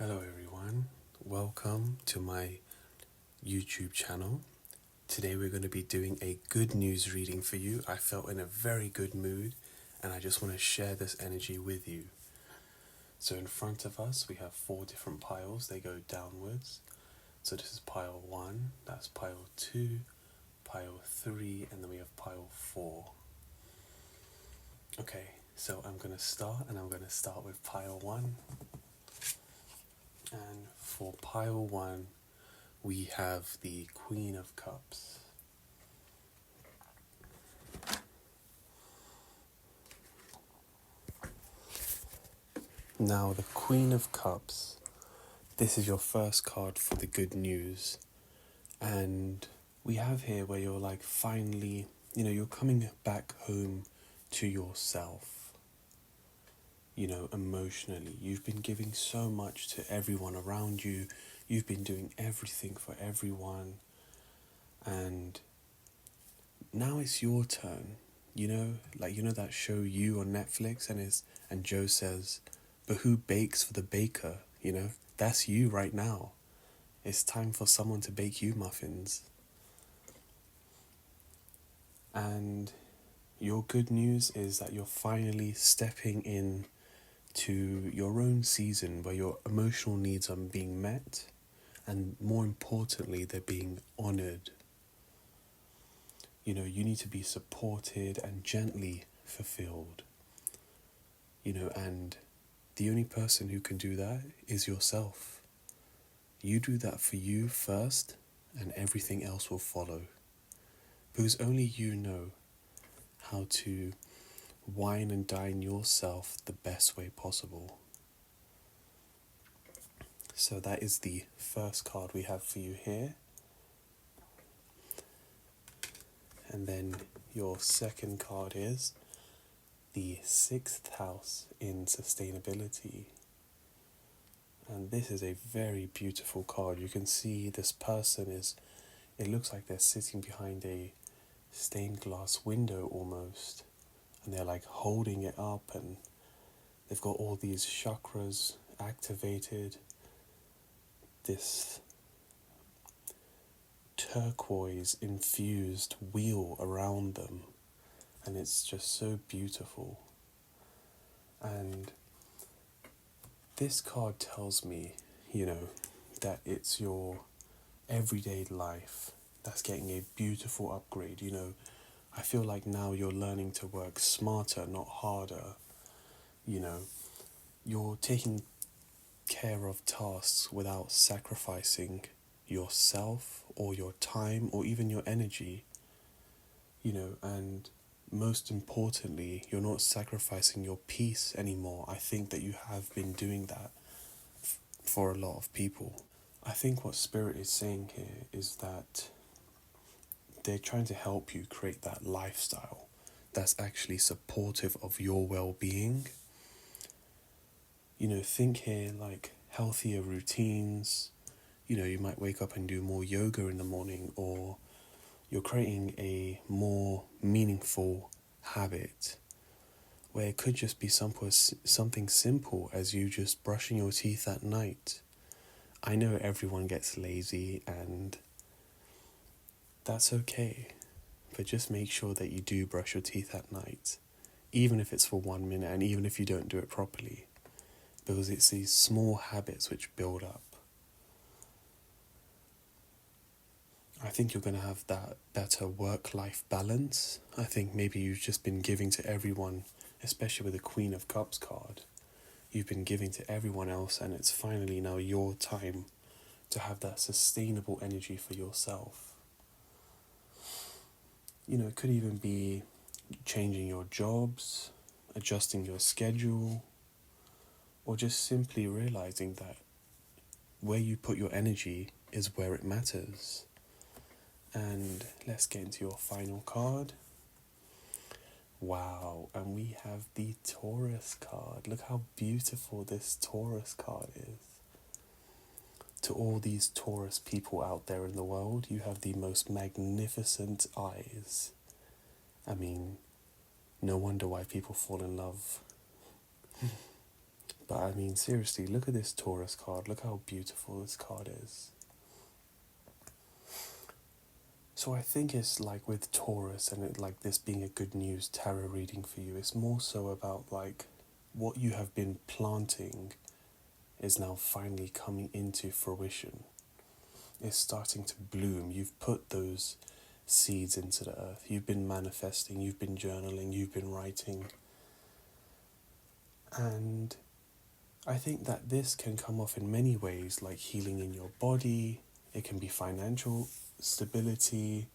Hello everyone, welcome to my YouTube channel. Today we're going to be doing a good news reading for you. I felt in a very good mood and I just want to share this energy with you. So in front of us we have 4 different piles, they go downwards. So this is pile 1, that's pile 2, pile 3, and then we have pile 4. Okay, so I'm going to start with pile 1. And for pile 1, we have the Queen of Cups. Now, the Queen of Cups, this is your first card for the good news. And we have here where you're like finally, you're coming back home to yourself. Emotionally. You've been giving so much to everyone around you. You've been doing everything for everyone. And now it's your turn. That show You on Netflix and Joe says, but who bakes for the baker? That's you right now. It's time for someone to bake you muffins. And your good news is that you're finally stepping in to your own season where your emotional needs are being met, and more importantly, they're being honored. You need to be supported and gently fulfilled. And the only person who can do that is yourself. You do that for you first, and everything else will follow. Because only you know how to wine and dine yourself the best way possible. So that is the first card we have for you here. And then your second card is the 6th house in sustainability. And this is a very beautiful card. You can see this person it looks like they're sitting behind a stained glass window almost. And they're like holding it up, and they've got all these chakras activated. This turquoise infused wheel around them. And it's just so beautiful. And this card tells me, that it's your everyday life that's getting a beautiful upgrade. I feel like now you're learning to work smarter, not harder. You're taking care of tasks without sacrificing yourself or your time or even your energy. And most importantly, you're not sacrificing your peace anymore. I think that you have been doing that for a lot of people. I think what Spirit is saying here is that they're trying to help you create that lifestyle that's actually supportive of your well-being. Think here like healthier routines. You might wake up and do more yoga in the morning, or you're creating a more meaningful habit where it could just be something simple as you just brushing your teeth at night. I know everyone gets lazy, and that's okay, but just make sure that you do brush your teeth at night, even if it's for 1 minute and even if you don't do it properly, because it's these small habits which build up. I think you're going to have that better work-life balance. I think maybe you've just been giving to everyone, especially with the Queen of Cups card. You've been giving to everyone else, and it's finally now your time to have that sustainable energy for yourself. It could even be changing your jobs, adjusting your schedule, or just simply realizing that where you put your energy is where it matters. And let's get into your final card. Wow, and we have the Taurus card. Look how beautiful this Taurus card is. To all these Taurus people out there in the world, you have the most magnificent eyes. No wonder why people fall in love. But I mean, seriously, look at this Taurus card. Look how beautiful this card is. So I think it's like with Taurus and like this being a good news tarot reading for you, it's more so about like what you have been planting is now finally coming into fruition. It's starting to bloom. You've put those seeds into the earth. You've been manifesting, you've been journaling, you've been writing. And I think that this can come off in many ways, like healing in your body, it can be financial stability,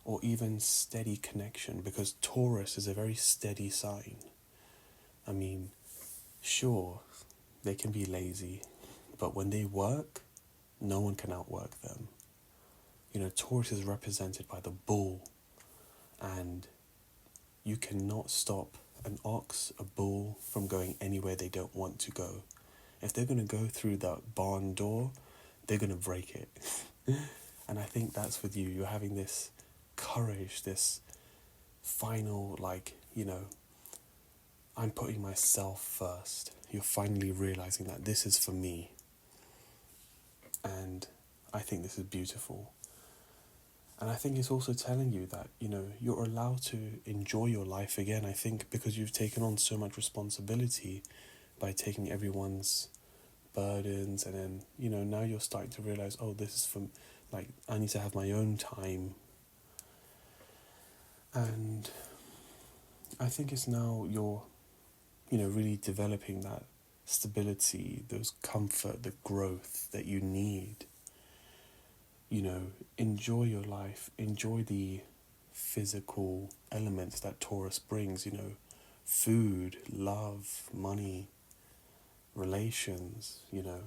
or even steady connection, because Taurus is a very steady sign. I mean, sure, they can be lazy, but when they work, no one can outwork them. You know, Taurus is represented by the bull, and you cannot stop an ox, a bull, from going anywhere they don't want to go. If they're going to go through that barn door, they're going to break it. And I think that's with you. You're having this courage, this final, like, you know, I'm putting myself first. You're finally realizing that this is for me. And I think this is beautiful. And I think it's also telling you that, you know, you're allowed to enjoy your life again. I think because you've taken on so much responsibility by taking everyone's burdens, and then, you know, now you're starting to realize, oh, this is from, like, I need to have my own time. And I think it's now you're, you know, really developing that stability, those comfort, the growth that you need. You know, enjoy your life, enjoy the physical elements that Taurus brings, you know, food, love, money, relations, you know.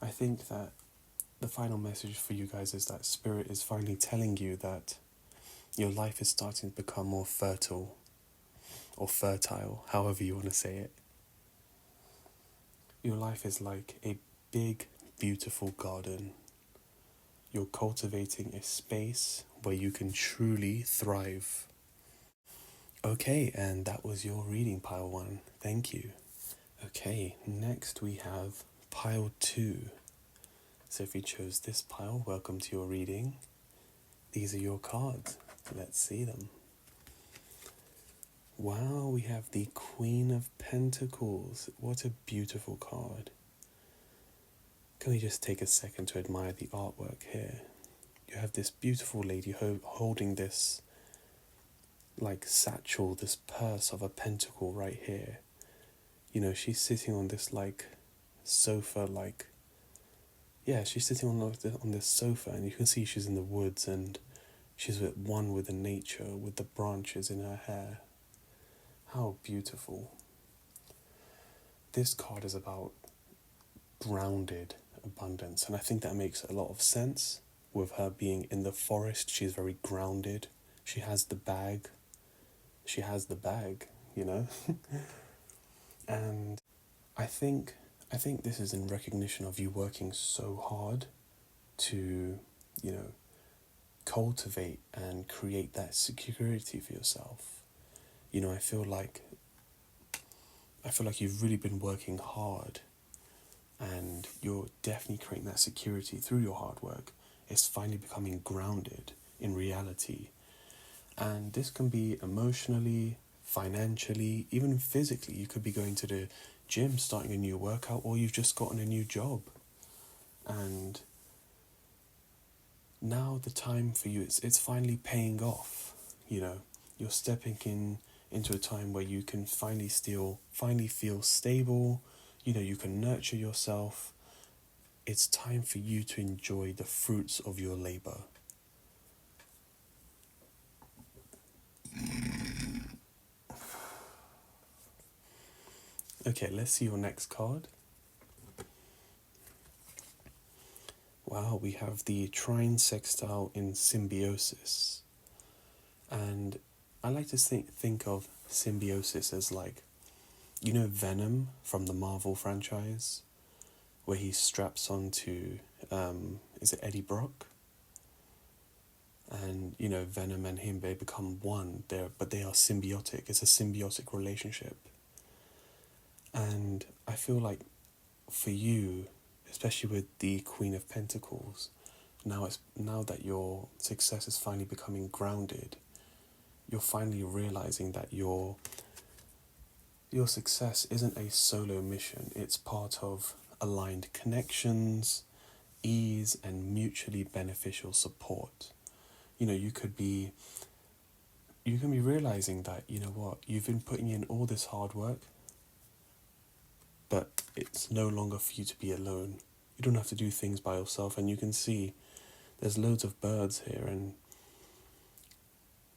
I think that the final message for you guys is that Spirit is finally telling you that your life is starting to become more fertile, or fertile, however you want to say it. Your life is like a big, beautiful garden. You're cultivating a space where you can truly thrive. Okay, and that was your reading, pile 1. Thank you. Okay, next we have pile 2. So if you chose this pile, welcome to your reading. These are your cards. Let's see them. Wow, we have the Queen of Pentacles. What a beautiful card. Can we just take a second to admire the artwork here? You have this beautiful lady holding this, like, satchel, this purse of a pentacle right here. You know, she's sitting on this, like, sofa, like, yeah, she's sitting on this sofa, and you can see she's in the woods, and she's at one with the nature, with the branches in her hair. How beautiful. This card is about grounded abundance, and I think that makes a lot of sense. With her being in the forest, she's very grounded. She has the bag. You know. And I think this is in recognition of you working so hard to, you know, cultivate and create that security for yourself. You know, I feel like you've really been working hard, and you're definitely creating that security through your hard work. It's finally becoming grounded in reality. And this can be emotionally, financially, even physically. You could be going to the gym, starting a new workout, or you've just gotten a new job. And now the time for you, it's finally paying off. You know, you're stepping into a time where you can finally feel stable. You know, you can nurture yourself. It's time for you to enjoy the fruits of your labor. Okay, let's see your next card. Wow, we have the trine sextile in symbiosis. And I like to think of symbiosis as, like, you know, Venom from the Marvel franchise, where he straps onto, is it Eddie Brock? And, Venom and him, they become one. But they are symbiotic. It's a symbiotic relationship. And I feel like for you, especially with the Queen of Pentacles, now that your success is finally becoming grounded, you're finally realizing that your success isn't a solo mission. It's part of aligned connections, ease, and mutually beneficial support. You can be realizing that, you've been putting in all this hard work, but it's no longer for you to be alone. You don't have to do things by yourself, and you can see there's loads of birds here, and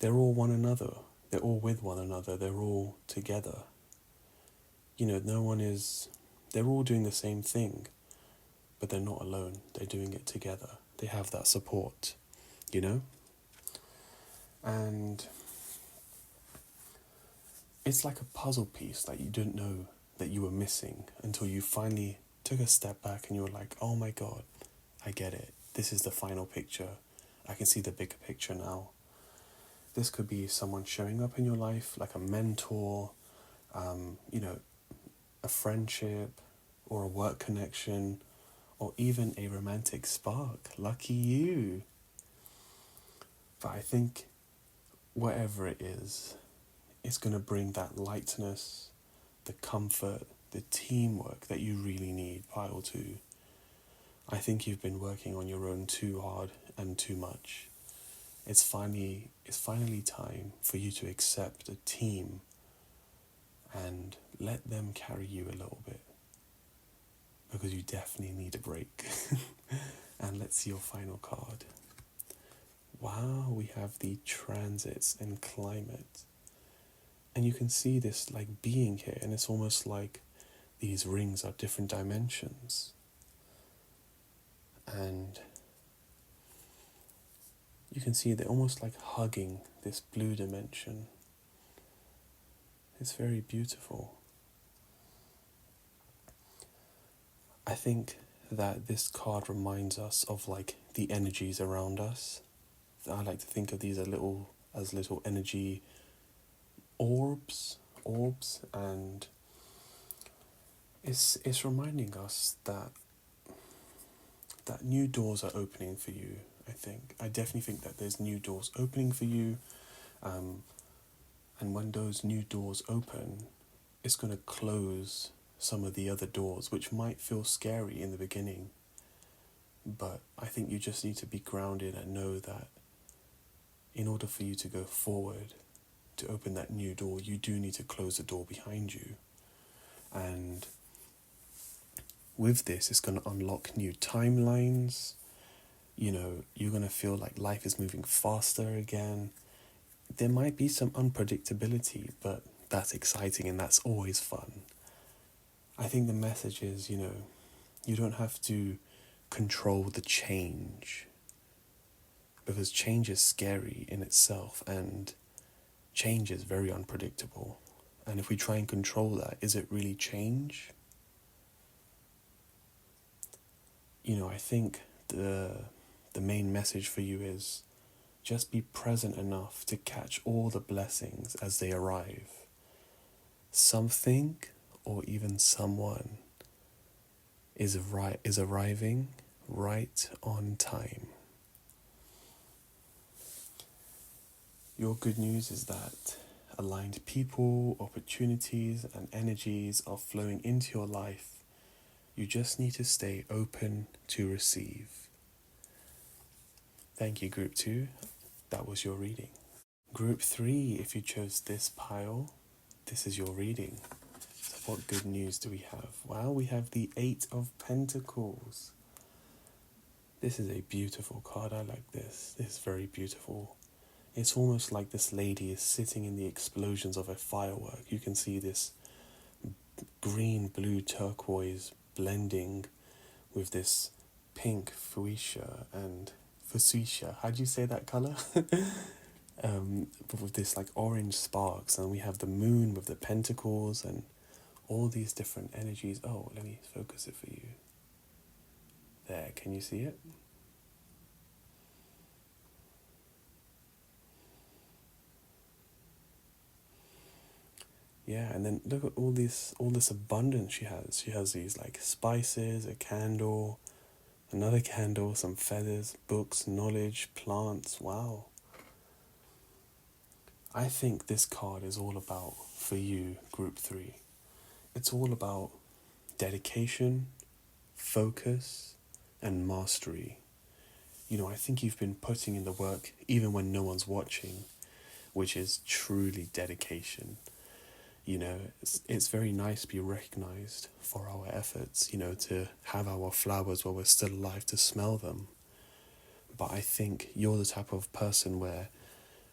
they're all one another. They're all with one another. They're all together. They're all doing the same thing, but they're not alone. They're doing it together. They have that support, And it's like a puzzle piece that you didn't know that you were missing until you finally took a step back and you were like, oh my God, I get it. This is the final picture. I can see the bigger picture now. This could be someone showing up in your life, like a mentor, a friendship, or a work connection, or even a romantic spark. Lucky you. But I think whatever it is, it's going to bring that lightness, the comfort, the teamwork that you really need prior to. I think you've been working on your own too hard and too much. It's finally time for you to accept a team and let them carry you a little bit, because you definitely need a break. And let's see your final card. Wow, we have the transits and climate. And you can see this like being here, and it's almost like these rings are different dimensions. And you can see they're almost like hugging this blue dimension. It's very beautiful. I think that this card reminds us of like the energies around us. I like to think of these as little energy orbs, and it's reminding us that new doors are opening for you. I definitely think that there's new doors opening for you, and when those new doors open, it's going to close some of the other doors, which might feel scary in the beginning. But I think you just need to be grounded and know that in order for you to go forward, to open that new door, you do need to close the door behind you. And with this, it's going to unlock new timelines. You're going to feel like life is moving faster again. There might be some unpredictability, but that's exciting and that's always fun. I think the message is, you don't have to control the change, because change is scary in itself, and change is very unpredictable. And if we try and control that, is it really change? I think the main message for you is just be present enough to catch all the blessings as they arrive. Something or even someone is arriving right on time. Your good news is that aligned people, opportunities, and energies are flowing into your life. You just need to stay open to receive. Thank you, Group 2. That was your reading. Group 3, if you chose this pile, this is your reading. So what good news do we have? Well, we have the 8 of Pentacles. This is a beautiful card. I like this. This is very beautiful. It's almost like this lady is sitting in the explosions of a firework. You can see this green, blue, turquoise blending with this pink fuchsia and fuchsia. How do you say that color? But with this like orange sparks, and we have the moon with the pentacles and all these different energies. Oh, let me focus it for you. There, can you see it? Yeah, and then look at all this abundance she has. She has these like spices, a candle, another candle, some feathers, books, knowledge, plants. Wow. I think this card is all about, for you, group 3. It's all about dedication, focus, and mastery. I think you've been putting in the work even when no one's watching, which is truly dedication. It's very nice to be recognized for our efforts, to have our flowers while we're still alive, to smell them. But I think you're the type of person where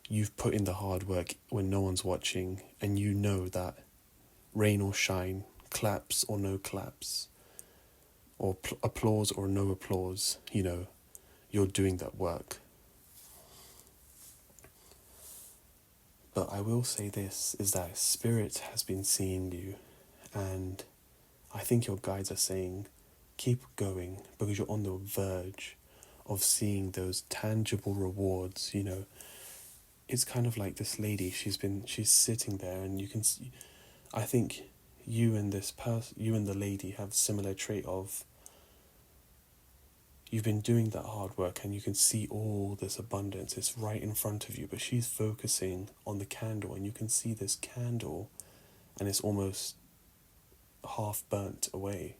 you've put in the hard work when no one's watching, and you know that rain or shine, claps or no claps, or applause or no applause, you're doing that work. But I will say this, is that Spirit has been seeing you, and I think your guides are saying, keep going, because you're on the verge of seeing those tangible rewards. It's kind of like this lady, she's sitting there, and you can see, I think you and the lady have similar trait of, you've been doing that hard work and you can see all this abundance. It's right in front of you, but she's focusing on the candle, and you can see this candle and it's almost half burnt away.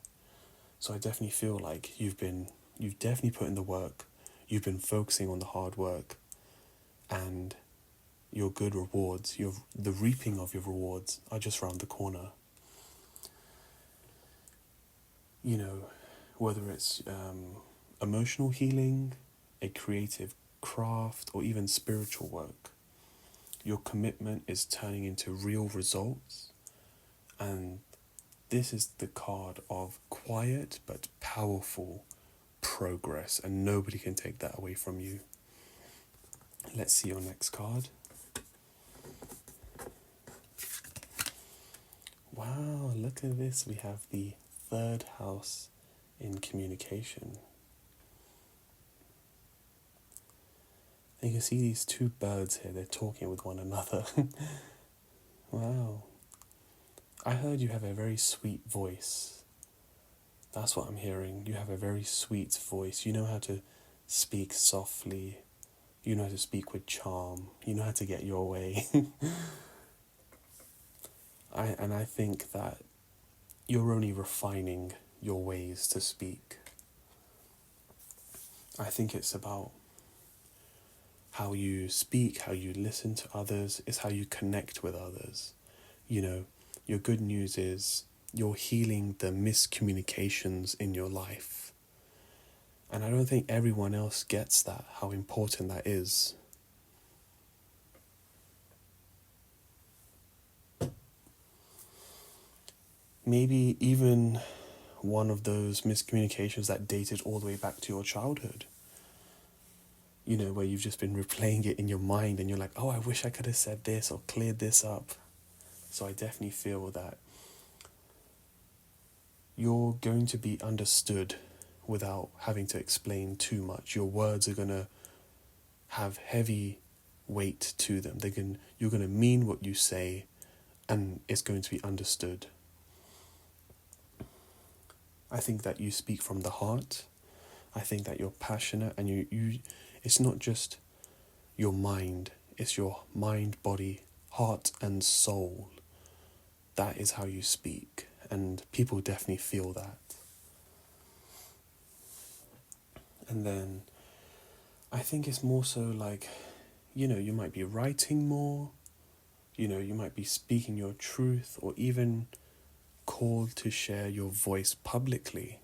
So I definitely feel like you've definitely put in the work, you've been focusing on the hard work, and your good rewards, the reaping of your rewards are just around the corner. Whether it's emotional healing, a creative craft, or even spiritual work, your commitment is turning into real results. And this is the card of quiet but powerful progress, and nobody can take that away from you. Let's see your next card. Wow, look at this. We have the 3rd house in communication. And you can see these 2 birds here, they're talking with one another. Wow. I heard you have a very sweet voice. That's what I'm hearing. You have a very sweet voice. You know how to speak softly. You know how to speak with charm. You know how to get your way. I think that you're only refining your ways to speak. I think it's about how you speak, how you listen to others, is how you connect with others. Your good news is you're healing the miscommunications in your life. And I don't think everyone else gets that, how important that is. Maybe even one of those miscommunications that dated all the way back to your childhood. Where you've just been replaying it in your mind and you're like, oh, I wish I could have said this or cleared this up. So I definitely feel that you're going to be understood without having to explain too much. Your words are going to have heavy weight to them. You're going to mean what you say, and it's going to be understood. I think that you speak from the heart. I think that you're passionate, and you it's not just your mind, it's your mind, body, heart and soul. That is how you speak, and people definitely feel that. And then I think it's more so like, you might be writing more, you might be speaking your truth, or even called to share your voice publicly.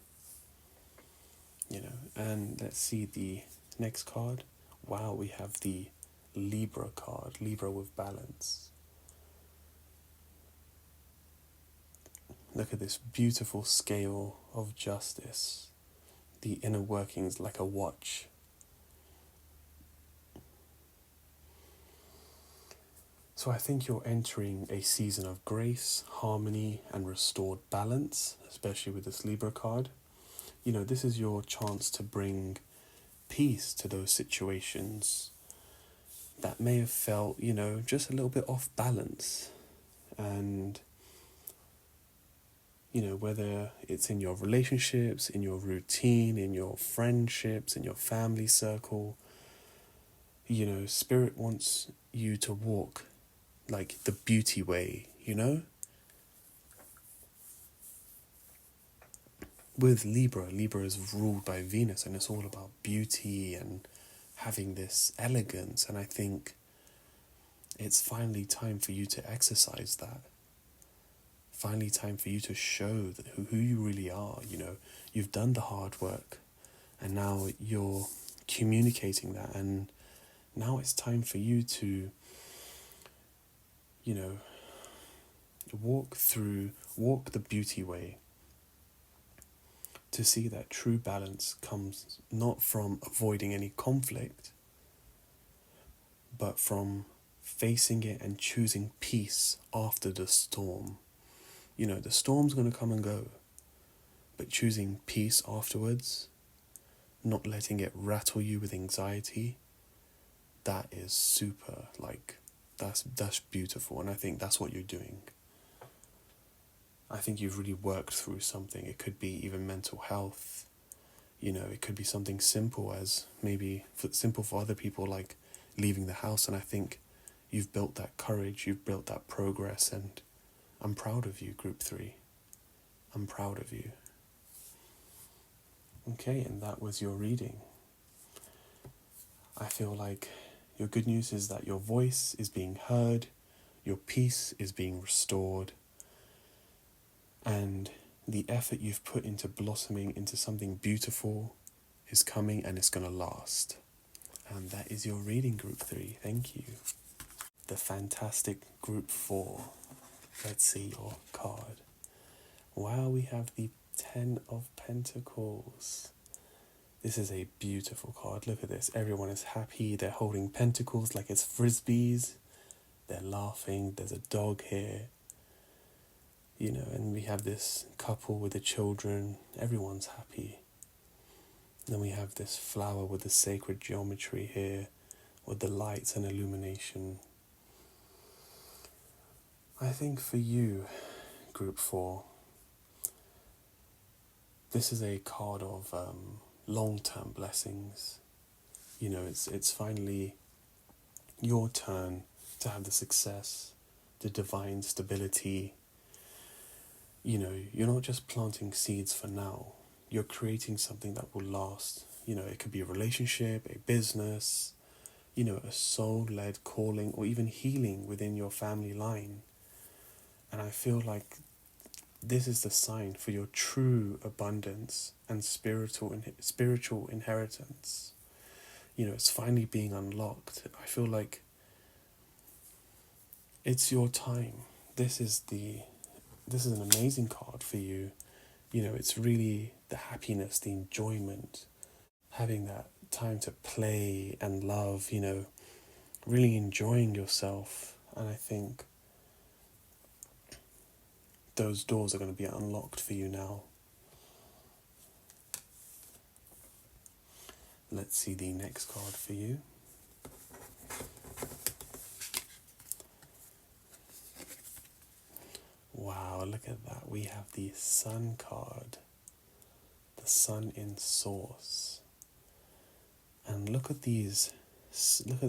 And let's see the next card. Wow, we have the Libra card, Libra with balance. Look at this beautiful scale of justice, the inner workings like a watch. So I think you're entering a season of grace, harmony, and restored balance, especially with this Libra card. This is your chance to bring peace to those situations that may have felt, just a little bit off balance. And, whether it's in your relationships, in your routine, in your friendships, in your family circle, Spirit wants you to walk like the beauty way, With Libra is ruled by Venus, and it's all about beauty and having this elegance. And I think it's finally time for you to exercise that. Finally time for you to show that who you really are. You've done the hard work, and now you're communicating that, and now it's time for you to walk the beauty way, to see that true balance comes not from avoiding any conflict, but from facing it and choosing peace after the storm. The storm's going to come and go, but choosing peace afterwards, not letting it rattle you with anxiety, that is super, that's beautiful. And I think that's what you're doing. I think you've really worked through something. It could be even mental health. It could be something simple as simple for other people, like leaving the house. And I think you've built that courage, you've built that progress, and I'm proud of you, Group 3. I'm proud of you. Okay, and that was your reading. I feel like your good news is that your voice is being heard, your peace is being restored, and the effort you've put into blossoming into something beautiful is coming, and it's going to last. And that is your reading, Group 3. Thank you. The fantastic Group 4. Let's see your card. Wow, we have the 10 of Pentacles. This is a beautiful card. Look at this. Everyone is happy. They're holding pentacles like it's frisbees. They're laughing. There's a dog here. And we have this couple with the children. Everyone's happy. Then we have this flower with the sacred geometry here, with the lights and illumination. I think for you, Group 4, this is a card of long-term blessings. It's finally your turn to have the success, the divine stability. You're not just planting seeds for now. You're creating something that will last. It could be a relationship, a business, a soul-led calling, or even healing within your family line. And I feel like this is the sign for your true abundance and spiritual inheritance. It's finally being unlocked. I feel like it's your time. This is an amazing card for you. It's really the happiness, the enjoyment, having that time to play and love, really enjoying yourself. And I think those doors are going to be unlocked for you now. Let's see the next card for you. Wow, look at that. We have the Sun card. The Sun in Source. And look at the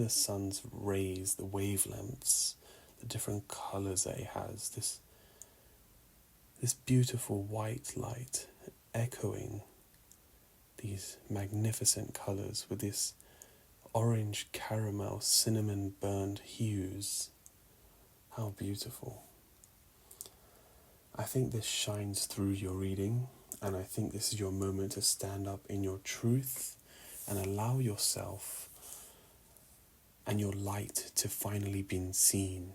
sun's rays, the wavelengths, the different colors that it has. This beautiful white light echoing these magnificent colors with this orange, caramel, cinnamon burned hues. How beautiful. I think this shines through your reading, and I think this is your moment to stand up in your truth and allow yourself and your light to finally be seen.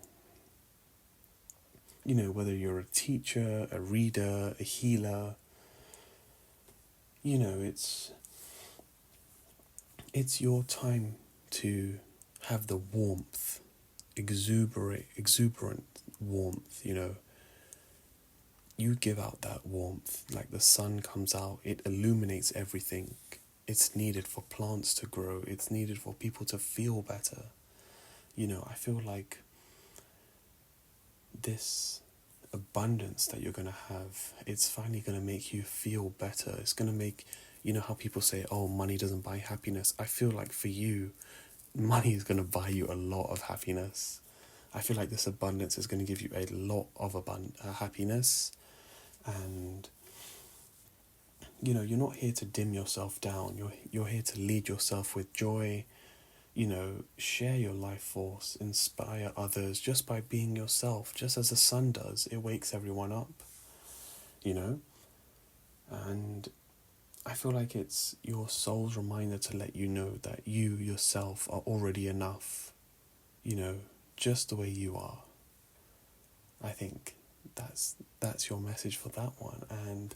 Whether you're a teacher, a reader, a healer, it's your time to have the warmth, exuberant warmth, You give out that warmth, like the sun comes out, it illuminates everything. It's needed for plants to grow. It's needed for people to feel better. I feel like this abundance that you're going to have, it's finally going to make you feel better. It's going to make, you know how people say, oh, money doesn't buy happiness. I feel like for you, money is going to buy you a lot of happiness. I feel like this abundance is going to give you a lot of happiness. And, you know, you're not here to dim yourself down. You're here to lead yourself with joy. You know, share your life force, inspire others just by being yourself, just as the sun does. It wakes everyone up, you know? And I feel like it's your soul's reminder to let you know that you yourself are already enough, you know, just the way you are. I think that's your message for that one. And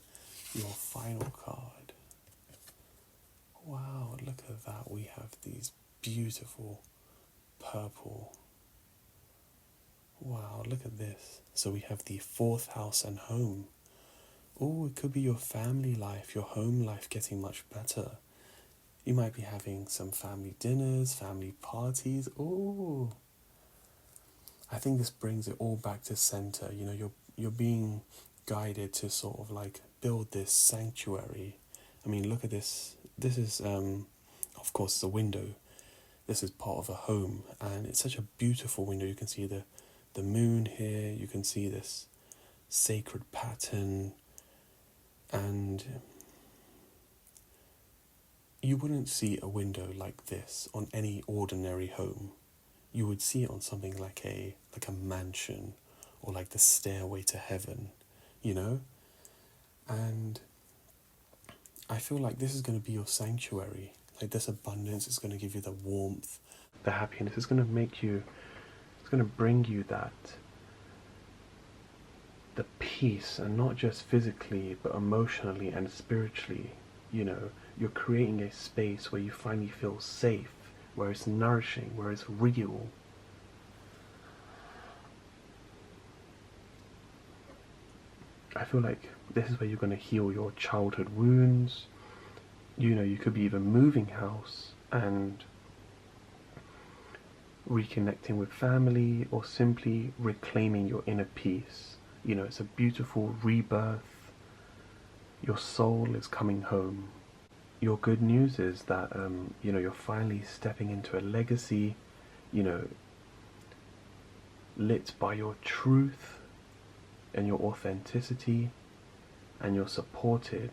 your final card. Wow, look at that. We have these beautiful purple. Wow, look at this. So we have the 4th house and home. Oh, it could be your family life, your home life getting much better. You might be having some family dinners, family parties. Oh, I think this brings it all back to center. You know, you're being guided to sort of like build this sanctuary. I mean, look at this. This is, of course, it's a window. This is part of a home, and it's such a beautiful window. You can see the moon here. You can see this sacred pattern, and you wouldn't see a window like this on any ordinary home. You would see it on something like a mansion, or like the stairway to heaven, you know? And I feel like this is going to be your sanctuary. Like this abundance is going to give you the warmth, the happiness. It's going to bring you the peace, and not just physically, but emotionally and spiritually. You know, you're creating a space where you finally feel safe, where it's nourishing, where it's real. I feel like this is where you're going to heal your childhood wounds. You know, you could be even moving house and reconnecting with family, or simply reclaiming your inner peace. You know, it's a beautiful rebirth. Your soul is coming home. Your good news is that, you know, you're finally stepping into a legacy, you know, lit by your truth and your authenticity, and you're supported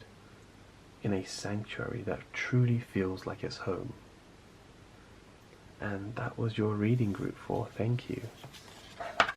in a sanctuary that truly feels like it's home. And that was your reading group 4. Thank you.